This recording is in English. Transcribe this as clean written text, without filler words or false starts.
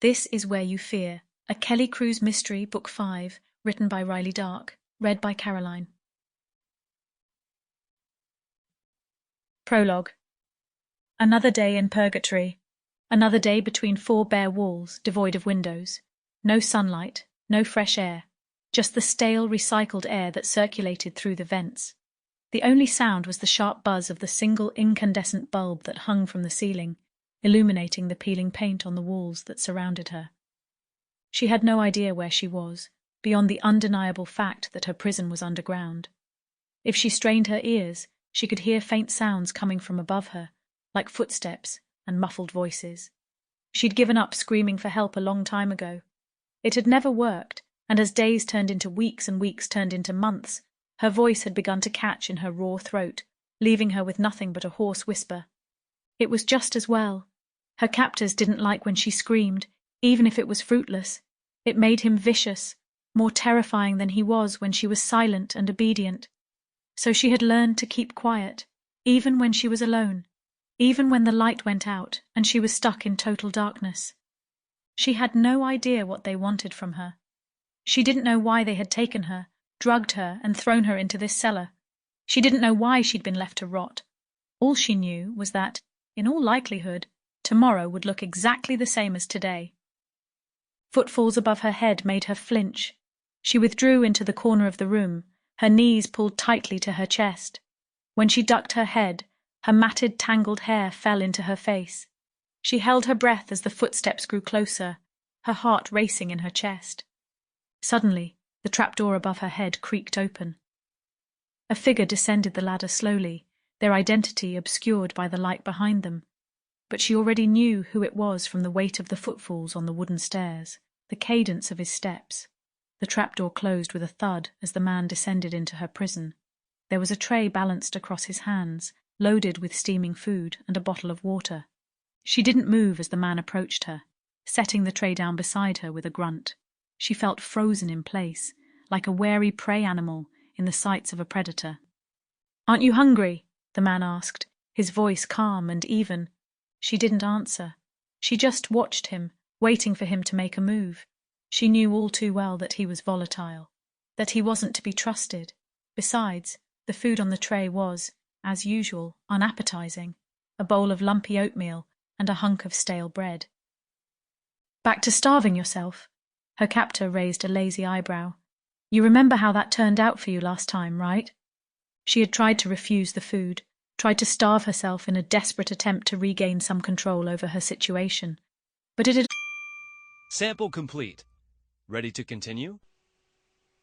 This is Where You Fear, a Kelly Cruz Mystery, Book 5, written by Rylie Dark, read by Caroline. Prologue. Another day in purgatory. Another day between four bare walls, devoid of windows. No sunlight, no fresh air, just the stale, recycled air that circulated through the vents. The only sound was the sharp buzz of the single incandescent bulb that hung from the ceiling, illuminating the peeling paint on the walls that surrounded her. She had no idea where she was, beyond the undeniable fact that her prison was underground. If she strained her ears, she could hear faint sounds coming from above her, like footsteps and muffled voices. She'd given up screaming for help a long time ago. It had never worked, and as days turned into weeks and weeks turned into months, her voice had begun to catch in her raw throat, leaving her with nothing but a hoarse whisper. It was just as well. Her captors didn't like when she screamed, even if it was fruitless. It made him vicious, more terrifying than he was when she was silent and obedient. So she had learned to keep quiet, even when she was alone, even when the light went out and she was stuck in total darkness. She had no idea what they wanted from her. She didn't know why they had taken her, drugged her, and thrown her into this cellar. She didn't know why she'd been left to rot. All she knew was that, in all likelihood, tomorrow would look exactly the same as today. Footfalls above her head made her flinch. She withdrew into the corner of the room, her knees pulled tightly to her chest. When she ducked her head, her matted, tangled hair fell into her face. She held her breath as the footsteps grew closer, her heart racing in her chest. Suddenly, the trapdoor above her head creaked open. A figure descended the ladder slowly, their identity obscured by the light behind them. But she already knew who it was from the weight of the footfalls on the wooden stairs, the cadence of his steps. The trapdoor closed with a thud as the man descended into her prison. There was a tray balanced across his hands, loaded with steaming food and a bottle of water. She didn't move as the man approached her, setting the tray down beside her with a grunt. She felt frozen in place, like a wary prey animal in the sights of a predator. "Aren't you hungry?" the man asked, his voice calm and even. She didn't answer. She just watched him, waiting for him to make a move. She knew all too well that he was volatile, that he wasn't to be trusted. Besides, the food on the tray was, as usual, unappetizing, a bowl of lumpy oatmeal and a hunk of stale bread. "Back to starving yourself?" Her captor raised a lazy eyebrow. "You remember how that turned out for you last time, right?" She had tried to refuse the food, tried to starve herself in a desperate attempt to regain some control over her situation. But it had... Sample complete. Ready to continue?